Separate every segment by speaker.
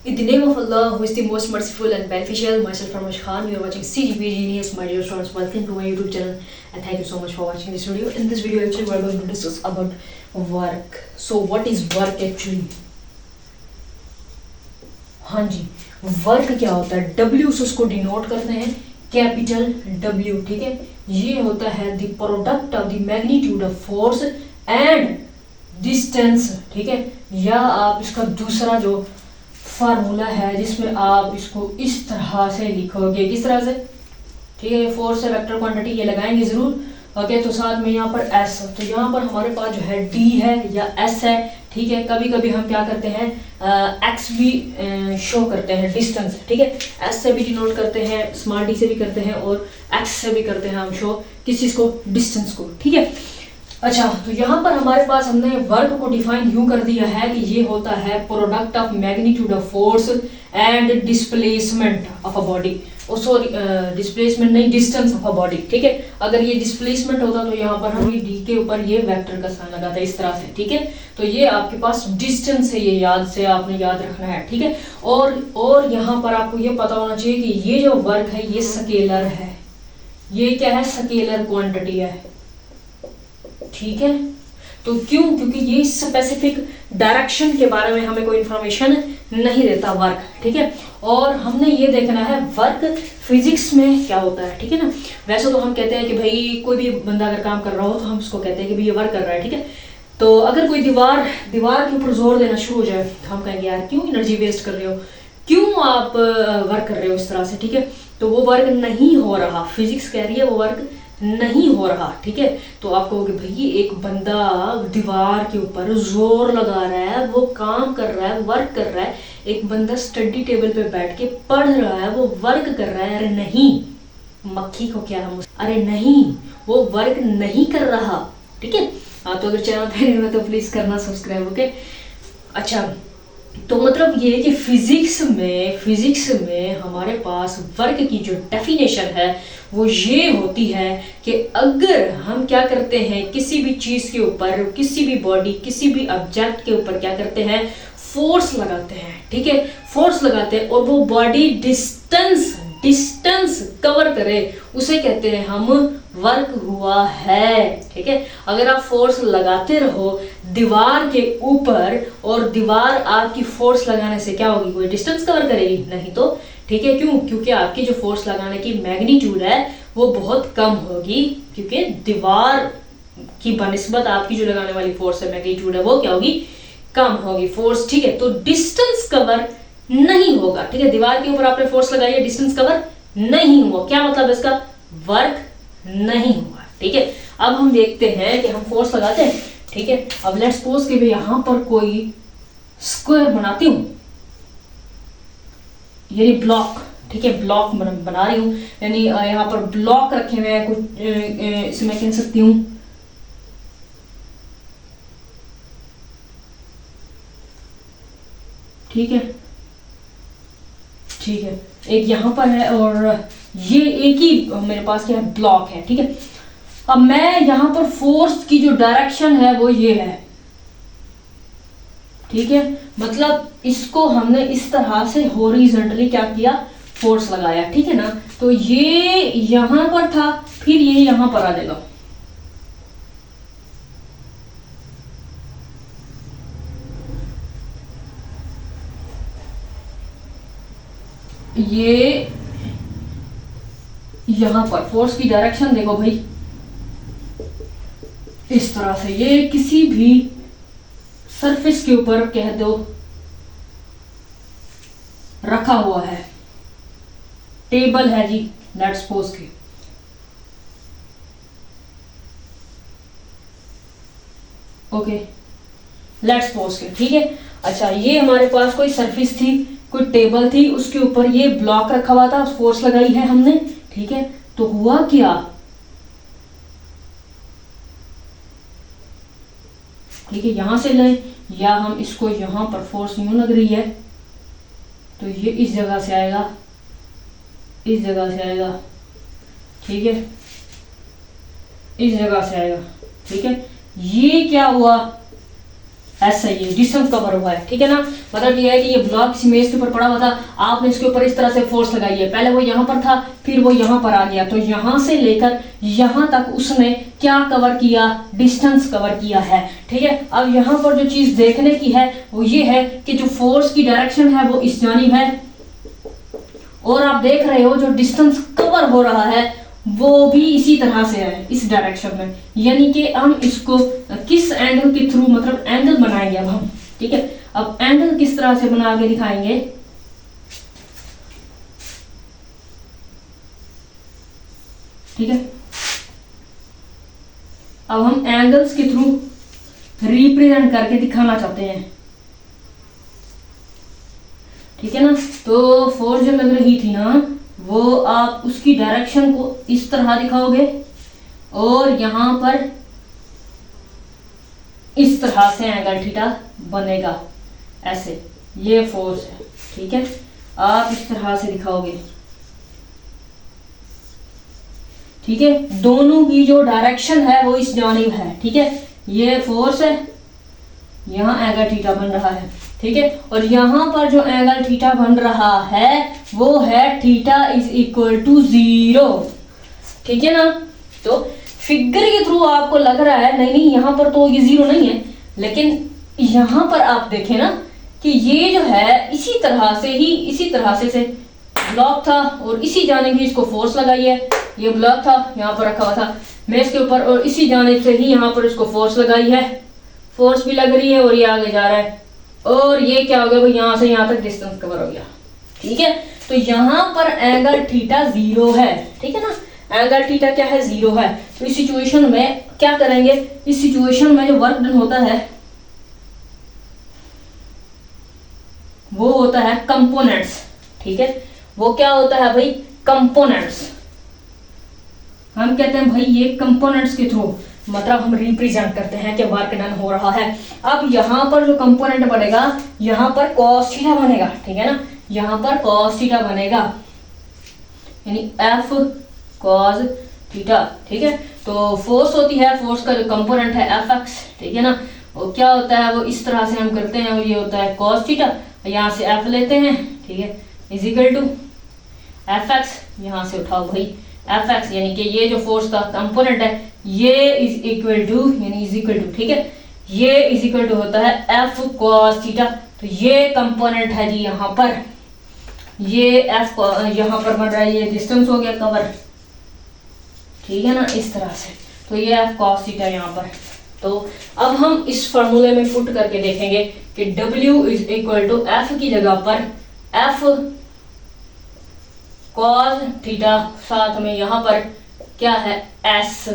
Speaker 1: In the name of Allah, who is the most merciful and beneficial, myself Farmash Khan, you are watching CGP Genius, my dear students. Welcome to my YouTube channel and thank you so much for watching this video. In this video, actually, we are going to discuss about work. So, what is work actually? हाँ जी, work क्या होता है? W से उसको denote करते हैं capital W, ठीक है? ये होता है the product of the magnitude of force and distance, ठीक है? या आप इसका दूसरा जो फार्मूला है जिसमें आप इसको इस तरह से लिखोगे, किस तरह से, ठीक है? फोर्स से वेक्टर क्वांटिटी ये लगाएंगे जरूर, ओके? तो साथ में यहाँ पर एस, तो यहाँ पर हमारे पास जो है डी है या एस है, ठीक है? कभी कभी हम क्या करते हैं एक्स भी शो करते हैं डिस्टेंस, ठीक है? एस से भी डिनोट करते हैं, स्मॉल डी से भी करते हैं और एक्स से भी करते हैं हम शो किस चीज़ को, डिस्टेंस को, ठीक है? अच्छा, तो यहाँ पर हमारे पास हमने वर्क को डिफाइन यूं कर दिया है कि ये होता है product of magnitude of force and displacement of a body, sorry displacement नहीं, डिस्टेंस ऑफ अ बॉडी, ठीक है? अगर ये डिस्प्लेसमेंट होता तो यहाँ पर हम डी के ऊपर ये वेक्टर का साइन लगाता इस तरह से, ठीक है? तो ये आपके पास डिस्टेंस है, ये आपने याद रखना है, ठीक है? और यहाँ पर आपको ये पता होना चाहिए कि ये जो वर्क है ये स्केलर है, ये क्या है, स्केलर क्वांटिटी है, ठीक है? तो क्यों? क्योंकि ये स्पेसिफिक डायरेक्शन के बारे में हमें कोई इंफॉर्मेशन नहीं देता वर्क, ठीक है? और हमने ये देखना है वर्क फिजिक्स में क्या होता है, ठीक है ना? वैसे तो हम कहते हैं कि भाई कोई भी बंदा अगर काम कर रहा हो तो हम उसको कहते हैं कि भाई ये वर्क कर रहा है, ठीक है? तो अगर कोई दीवार के ऊपर जोर देना शुरू हो जाए तो हम कहेंगे यार क्यों एनर्जी वेस्ट कर रहे हो, क्यों आप वर्क कर रहे हो इस तरह से, ठीक है? तो वो वर्क नहीं हो रहा, फिजिक्स कह रही है वो वर्क नहीं हो रहा, ठीक है? तो आप कहोगे भाई एक बंदा दीवार के ऊपर जोर लगा रहा है, वो काम कर रहा है, वर्क कर रहा है। एक बंदा स्टडी टेबल पे बैठ के पढ़ रहा है, वो वर्क कर रहा है। अरे नहीं, मक्खी को क्या हम, अरे नहीं, वो वर्क नहीं कर रहा, ठीक है? हाँ, तो अगर चैनल पे नहीं हो तो प्लीज करना सब्सक्राइब, ओके? अच्छा, तो मतलब ये कि फिजिक्स में हमारे पास वर्क की जो डेफिनेशन है वो ये होती है कि अगर हम क्या करते हैं किसी भी चीज के ऊपर, किसी भी बॉडी, किसी भी ऑब्जेक्ट के ऊपर क्या करते हैं, फोर्स लगाते हैं, ठीक है? फोर्स लगाते हैं और वो बॉडी डिस्टेंस कवर करे, उसे कहते हैं हम वर्क हुआ है, ठीक है? अगर आप फोर्स लगाते रहो दीवार के ऊपर और दीवार आपकी फोर्स लगाने से क्या होगी, कोई डिस्टेंस कवर करेगी नहीं, तो ठीक है? क्यों? क्योंकि आपकी जो फोर्स लगाने की मैग्नीट्यूड है वो बहुत कम होगी, क्योंकि दीवार की बनिस्बत आपकी जो लगाने वाली फोर्स है मैग्नीट्यूड है वो क्या होगी, कम होगी फोर्स, ठीक है? तो डिस्टेंस कवर नहीं होगा, ठीक है? दीवार के ऊपर आपने फोर्स लगाई है, डिस्टेंस कवर नहीं हुआ, क्या मतलब इसका, वर्क नहीं हुआ, ठीक है? अब हम देखते हैं कि हम फोर्स लगाते हैं, ठीक है? अब लेट्स सपोज कि मैं यहां पर कोई स्क्वायर बनाती हूं, यानी ब्लॉक, ठीक है? ब्लॉक बना रही हूं, यानी यहाँ पर ब्लॉक रखे हुए हैं कुछ, इसे मैं कह सकती हूं ठीक है, ठीक है? एक यहाँ पर है और ये एक ही मेरे पास क्या है, ब्लॉक है, ठीक है? अब मैं यहाँ पर फोर्स की जो डायरेक्शन है वो ये है, ठीक है? मतलब इसको हमने इस तरह से हॉरिजॉन्टली क्या किया, फोर्स लगाया, ठीक है ना? तो ये यहां पर था, फिर ये यहां पर आ जाएगा, ये यहां पर फोर्स की डायरेक्शन देखो भाई, इस तरह से ये किसी भी सरफेस के ऊपर कह दो रखा हुआ है, टेबल है जी, लेट्स सपोज के, ओके, लेट्स सपोज के, ठीक है? अच्छा, ये हमारे पास कोई सरफेस थी, कोई टेबल थी, उसके ऊपर ये ब्लॉक रखा हुआ था, फोर्स लगाई है हमने, ठीक है? तो हुआ क्या, ठीक है? यहां से लें या हम इसको यहां पर फोर्स यूं लग रही है तो ये इस जगह से आएगा, इस जगह से आएगा, ठीक है? इस जगह से आएगा, ठीक है? ये क्या हुआ, ऐसा ये डिस्टेंस कवर हुआ है, ठीक है ना। मतलब ये है कि ये ब्लॉक किसी मेज के ऊपर पड़ा हुआ था, आपने इसके ऊपर इस तरह से फोर्स लगाई है, पहले वो यहाँ पर था फिर वो यहाँ पर आ गया, तो यहाँ से लेकर यहाँ तक उसने क्या कवर किया, डिस्टेंस कवर किया है, ठीक है। अब यहाँ पर जो चीज देखने की है वो ये है कि जो फोर्स की डायरेक्शन है वो इस जानिब है, और आप देख रहे हो जो डिस्टेंस कवर हो रहा है वो भी इसी तरह से है, इस डायरेक्शन में। यानी कि हम इसको किस एंगल के थ्रू, मतलब एंगल बनाएंगे अब हम, ठीक है। अब एंगल किस तरह से बना के दिखाएंगे, ठीक है। अब हम एंगल्स के थ्रू रिप्रेजेंट करके दिखाना चाहते हैं, ठीक है ना। तो फोर्स जो लग रही थी ना वो आप उसकी डायरेक्शन को इस तरह दिखाओगे और यहां पर इस तरह से एंगल थीटा बनेगा, ऐसे ये फोर्स है, ठीक है। आप इस तरह से दिखाओगे, ठीक है। दोनों की जो डायरेक्शन है वो इस जानिब है, ठीक है। ये फोर्स है, यहाँ एंगल थीटा बन रहा है, ठीक है। और यहाँ पर जो एंगल थीटा बन रहा है वो है थीटा इज इक्वल टू 0, ठीक है ना। तो फिगर के थ्रू आपको लग रहा है नहीं नहीं यहाँ पर तो ये 0 नहीं है, लेकिन यहाँ पर आप देखें ना कि ये जो है इसी तरह से ब्लॉक था और इसी जानिब ही इसको फोर्स लगाई है। ये ब्लॉक था यहाँ पर रखा हुआ था मेज के ऊपर और इसी जानिब से ही यहाँ पर इसको फोर्स लगाई है, फोर्स भी लग रही है और ये आगे जा रहा है, और ये क्या हो गया भाई, यहाँ से यहाँ तक डिस्टेंस कवर हो गया, ठीक है। तो यहाँ पर एंगल थीटा 0 है, ठीक है ना। एंगल थीटा क्या है, 0 है। तो इस सिचुएशन में क्या करेंगे, इस सिचुएशन में जो वर्क डन होता है वो होता है कंपोनेंट्स, ठीक है। वो क्या होता है भाई, कंपोनेंट्स। हम कहते हैं भाई ये कंपोनेंट्स के थ्रू मतलब हम रिप्रेजेंट करते हैं कि वर्क डन हो रहा है। अब यहाँ पर जो कंपोनेंट बनेगा यहाँ पर कॉस थीटा बनेगा, ठीक है ना। यहाँ पर कॉस थीटा बनेगा यानी एफ कॉस थीटा, ठीक है। तो फोर्स होती है, फोर्स का जो कंपोनेंट है एफ एक्स, ठीक है ना। और क्या होता है वो इस तरह से हम करते हैं, और ये होता है कॉस थीटा, यहाँ से एफ लेते हैं, ठीक है, is equal to F X, यहाँ से उठाओ भाई एफ एक्स, यानी कि ये जो फोर्स का कंपोनेंट है ये इज इक्वल टू, यानी इज इक्वल टू, ठीक है, ये इज इक्वल टू होता है एफ कॉस थीटा। तो ये कंपोनेंट है जी यहाँ पर, ये एफ यहाँ पर बन रहा है, ये डिस्टेंस हो गया कवर, ठीक है ना, इस तरह से। तो ये एफ कॉस थीटा यहाँ पर। तो अब हम इस फॉर्मूले में पुट करके देखेंगे कि W is equal to F की जगह पर एफ कॉस थीटा, साथ में यहाँ पर क्या है S,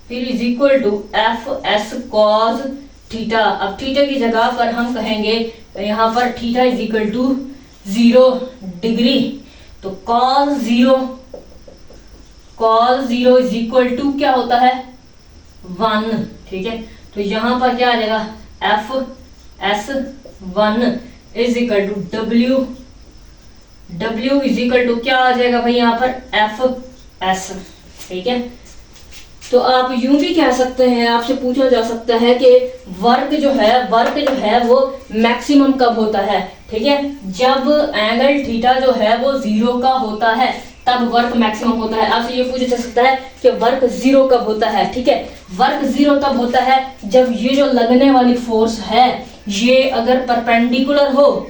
Speaker 1: फिर is equal to F S cos theta. अब थीटा की जगह पर हम कहेंगे यहाँ पर theta is equal to 0 degree, तो कॉस 0 इज इक्वल टू क्या होता है 1, ठीक है। तो यहाँ पर क्या आ जाएगा F S 1 is equal to W is equal to क्या आ जाएगा भाई यहाँ पर एफ एस, ठीक है। तो आप यूं भी कह सकते हैं, आपसे पूछा जा सकता है कि वर्क जो है वो मैक्सिमम कब होता है, ठीक है। जब एंगल थीटा जो है वो 0 का होता है तब वर्क मैक्सिमम होता है। आपसे ये पूछा जा सकता है कि वर्क 0 कब होता है, ठीक है। वर्क 0 तब होता है जब ये जो लगने वाली फोर्स है ये अगर परपेंडिकुलर हो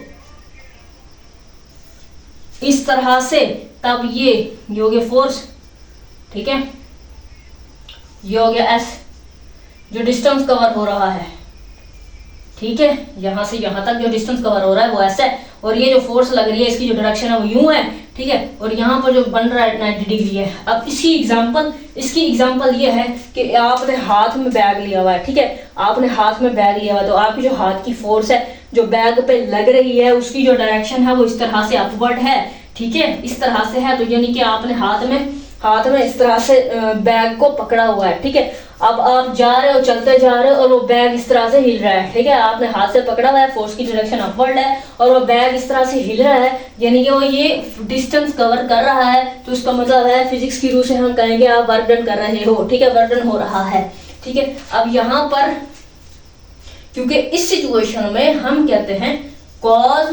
Speaker 1: इस तरह से, तब ये हो गया फोर्स, ठीक है, ये हो गया S जो डिस्टेंस कवर हो रहा है, ठीक है। यहां से यहां तक जो डिस्टेंस कवर हो रहा है वो S है, और ये जो फोर्स लग रही है इसकी जो डायरेक्शन है वो यूं है, ठीक है। और यहाँ पर जो बन रहा है 90 डिग्री है। अब इसकी एग्जांपल ये है कि आपने हाथ में बैग लिया हुआ है, ठीक है, आपने हाथ में बैग लिया हुआ है, तो आपकी जो हाथ की फोर्स है जो बैग पे लग रही है उसकी जो डायरेक्शन है वो इस तरह से अपवर्ड है, ठीक है, इस तरह से है। तो यानी कि आपने हाथ में इस तरह से बैग को पकड़ा हुआ है, ठीक है। अब आप जा रहे हो, चलते जा रहे हो और वो बैग इस तरह से हिल रहा है, ठीक है। आपने हाथ से पकड़ा हुआ है, फोर्स की डायरेक्शन अपवर्ड है और वो बैग इस तरह से हिल रहा है, यानी कि वो ये डिस्टेंस कवर कर रहा है। तो इसका मतलब है फिजिक्स की रूह से हम कहेंगे आप वर्क डन कर रहे हो, ठीक है, वर्क डन हो रहा है, ठीक है। अब यहाँ पर क्योंकि इस सिचुएशन में हम कहते हैं cos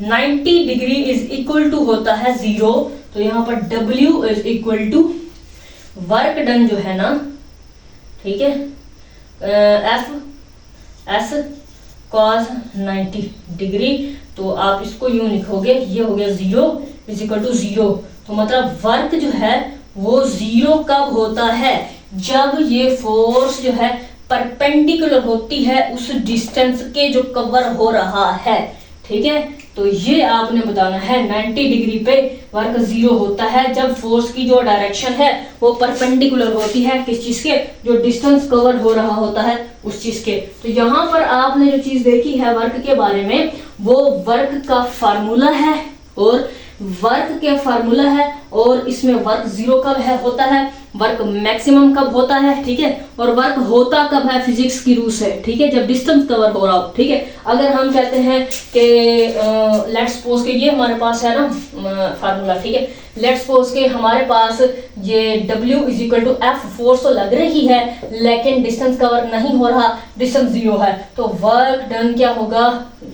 Speaker 1: 90 degree is equal to होता है 0। तो यहाँ पर W is equal to work done जो है ना, ठीक है, F S cos 90 डिग्री। तो आप इसको यूं लिखोगे, ये हो गया 0 इज इक्वल टू 0। तो मतलब वर्क जो है वो 0 कब होता है, जब ये फोर्स जो है परपेंडिकुलर होती है उस डिस्टेंस के जो कवर हो रहा है, ठीक है। तो ये आपने बताना है 90 डिग्री पे वर्क 0 होता है जब फोर्स की जो डायरेक्शन है वो परपेंडिकुलर होती है किस चीज के, जो डिस्टेंस कवर हो रहा होता है उस चीज के। तो यहाँ पर आपने जो चीज देखी है वर्क के बारे में, वो वर्क का फार्मूला है, और वर्क के फार्मूला है, और इसमें वर्क 0 कब है होता है, वर्क मैक्सिमम कब होता है, ठीक है, और वर्क होता कब है फिजिक्स की रूल से, ठीक है, जब डिस्टेंस कवर हो रहा हो, ठीक है। अगर हम कहते हैं कि लेट्स सपोज के ये हमारे पास है ना फार्मूला, ठीक है, लेट्स सपोज के हमारे पास ये W is equal to F force तो लग रही है लेकिन डिस्टेंस कवर नहीं हो रहा, डिस्टेंस 0 है, तो वर्क डन क्या होगा,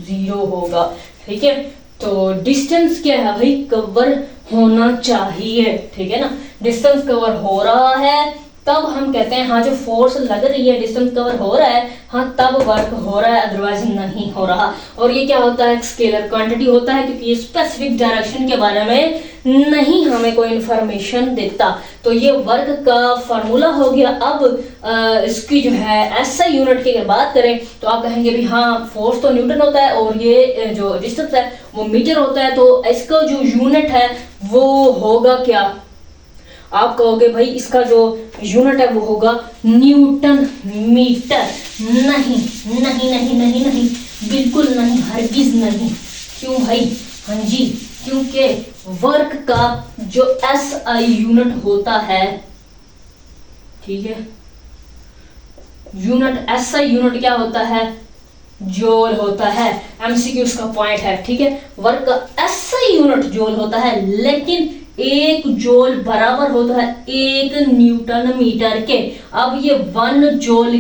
Speaker 1: 0 होगा, ठीक है। तो डिस्टेंस क्या है भाई, कवर होना चाहिए, ठीक है ना। डिस्टेंस कवर हो रहा है तब हम कहते हैं हाँ जो फोर्स लग रही है डिस्टेंस कवर हो रहा है, हाँ तब वर्क हो रहा है, अदरवाइज नहीं हो रहा। और ये क्या होता है, स्केलर क्वांटिटी होता है, क्योंकि ये स्पेसिफिक डायरेक्शन के बारे में नहीं हमें कोई इंफॉर्मेशन देता। तो ये वर्क का फार्मूला हो गया। अब इसकी जो है SI यूनिट की अगर बात करें तो आप कहेंगे भी हाँ फोर्स तो न्यूटन होता है और ये जो डिस्टेंस है वो मीटर होता है, तो इसका जो यूनिट है वो होगा क्या, आप कहोगे भाई इसका जो यूनिट है वो होगा न्यूटन मीटर। नहीं नहीं नहीं नहीं नहीं, बिल्कुल नहीं, हरगिज नहीं। क्यों भाई, हाँ जी, क्योंकि वर्क का जो SI यूनिट होता है, ठीक है, यूनिट SI यूनिट क्या होता है, जूल होता है। MCQ का पॉइंट है, ठीक है, वर्क का SI यूनिट जूल होता है, लेकिन 1 जूल बराबर होता है 1 न्यूटन मीटर के। अब ये 1 जूल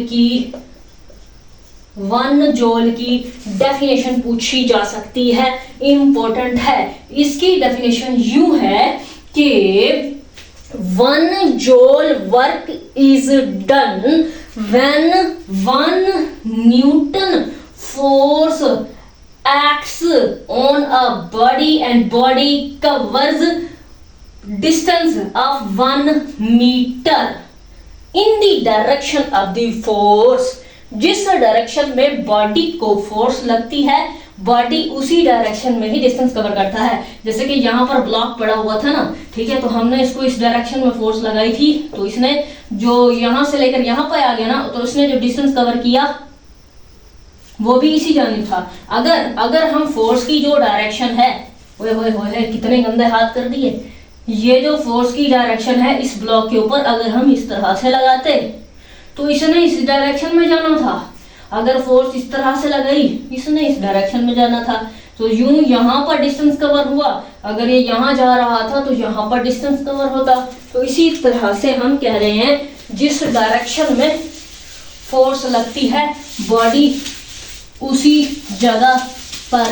Speaker 1: की डेफिनेशन पूछी जा सकती है, इंपॉर्टेंट है। इसकी डेफिनेशन यूं है कि 1 joule work is done when 1 Newton force acts on a body and body covers distance of 1 meter in the direction of the force। जिस डायरेक्शन में बॉडी को फोर्स लगती है, बॉडी उसी डायरेक्शन में ही डिस्टेंस कवर करता है। जैसे कि यहाँ पर ब्लॉक पड़ा हुआ था ना, ठीक है, तो हमने इसको इस डायरेक्शन में फोर्स लगाई थी, तो इसने जो यहाँ से लेकर यहाँ पर आ गया ना, तो इसने जो डिस्टेंस कवर किया वो भी इसी जानिब था। अगर हम फोर्स की जो डायरेक्शन है, ओए कितने गंदे हाथ कर दिए, ये जो फोर्स की डायरेक्शन है इस ब्लॉक के ऊपर अगर हम इस तरह से लगाते तो इसने इस डायरेक्शन में जाना था। अगर फोर्स इस तरह से लगाई, इसने इस डायरेक्शन में जाना था। तो यूं यहाँ पर डिस्टेंस कवर हुआ, अगर ये यहाँ जा रहा था तो यहाँ पर डिस्टेंस कवर होता। तो इसी तरह से हम कह रहे हैं जिस डायरेक्शन में फोर्स लगती है, बॉडी उसी जगह पर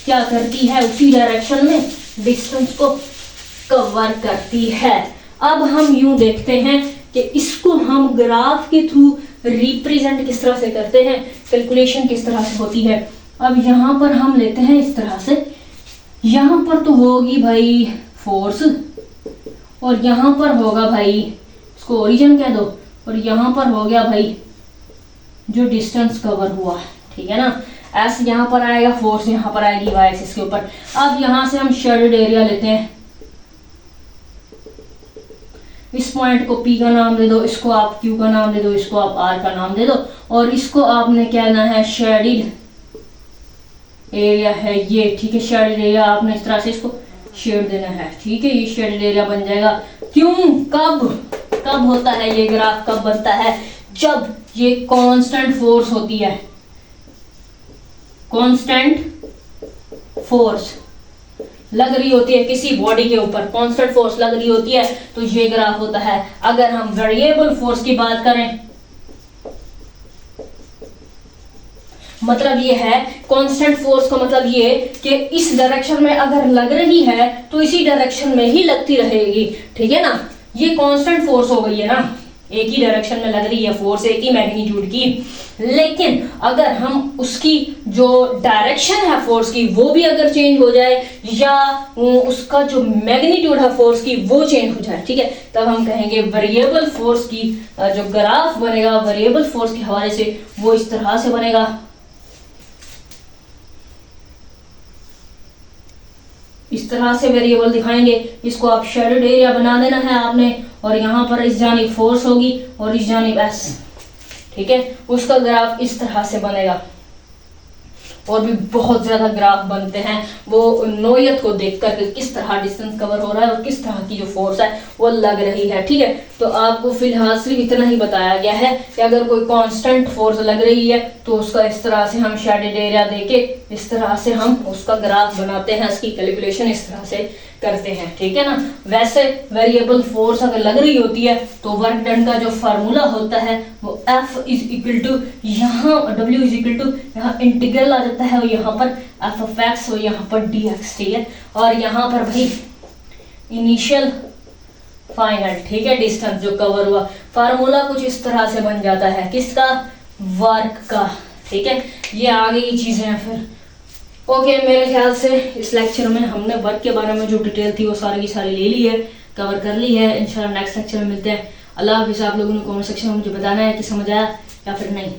Speaker 1: क्या करती है, उसी डायरेक्शन में डिस्टेंस को कवर करती है। अब हम यूं देखते हैं कि इसको हम ग्राफ के थ्रू रिप्रेजेंट किस तरह से करते हैं, कैलकुलेशन किस तरह से होती है। अब यहाँ पर हम लेते हैं इस तरह से, यहाँ पर तो होगी भाई फोर्स, और यहाँ पर होगा भाई, इसको ओरिजिन कह दो, और यहाँ पर हो गया भाई जो डिस्टेंस कवर हुआ है, ठीक है ना। एस यहाँ पर आएगा, फोर्स यहाँ पर आएगी वाई एक्सिस के ऊपर। अब यहाँ से हम शेडेड एरिया लेते हैं, इस पॉइंट को P का नाम दे दो, इसको आप Q का नाम दे दो, इसको आप R का नाम दे दो, और इसको आपने कहना है शेडेड एरिया है ये, ठीक है। शेडेड एरिया आपने इस तरह से इसको शेड देना है, ठीक है, ये शेडेड एरिया बन जाएगा। क्यों, कब होता है ये ग्राफ, कब बनता है, जब ये कांस्टेंट फोर्स होती है, कांस्टेंट फोर्स लग रही होती है किसी बॉडी के ऊपर, कांस्टेंट फोर्स लग रही होती है, तो ये ग्राफ होता है। अगर हम वेरिएबल फोर्स की बात करें, मतलब ये है कांस्टेंट फोर्स का मतलब ये कि इस डायरेक्शन में अगर लग रही है तो इसी डायरेक्शन में ही लगती रहेगी, ठीक है ना। ये कांस्टेंट फोर्स हो गई है ना, एक ही डायरेक्शन में लग रही है फोर्स, एक ही मैग्नीट्यूड की। लेकिन अगर हम उसकी जो डायरेक्शन है फोर्स की वो भी अगर चेंज हो जाए या उसका जो मैग्नीट्यूड है फोर्स की वो चेंज हो जाए, ठीक है, तब हम कहेंगे वेरिएबल फोर्स की जो ग्राफ बनेगा वेरिएबल फोर्स के हवाले से वो इस तरह से बनेगा। इस तरह से वेरिएबल दिखाएंगे, इसको आप शेडेड एरिया बना देना है आपने, और यहाँ पर इस जानिब फोर्स होगी और इस जानिब एस, ठीक है। उसका ग्राफ इस तरह से बनेगा। और भी बहुत ज्यादा ग्राफ बनते हैं वो नोयत को देख कर किस तरह डिस्टेंस कवर हो रहा है और किस तरह की जो फोर्स है वो लग रही है, ठीक है। तो आपको फिलहाल सिर्फ इतना ही बताया गया है कि अगर कोई कांस्टेंट फोर्स लग रही है तो उसका इस तरह से हम शेडेड एरिया देके इस तरह से हम उसका ग्राफ बनाते हैं, उसकी कैलकुलेशन इस तरह से करते हैं, ठीक है ना। वैसे वेरिएबल फोर्स अगर लग रही होती है तो वर्क डन का जो फार्मूला होता है वो F इज इक्वल टू यहाँ W इज इक्वल टू यहाँ इंटीग्रल आ जाता है और यहाँ पर F ऑफ X और यहाँ पर dx, ठीक है। और यहाँ पर भाई इनिशियल फाइनल, ठीक है, डिस्टेंस जो कवर हुआ, फार्मूला कुछ इस तरह से बन जाता है किसका, वर्क का, ठीक है। ये आगे की चीजें हैं फिर। ओके, मेरे ख्याल से इस लेक्चर में हमने वर्क के बारे में जो डिटेल थी वो सारी की सारी ले ली है, कवर कर ली है। इंशाल्लाह नेक्स्ट लेक्चर में मिलते हैं। अल्लाह हाफिज़। आप लोगों ने कमेंट सेक्शन में मुझे बताना है कि समझ आया या फिर नहीं।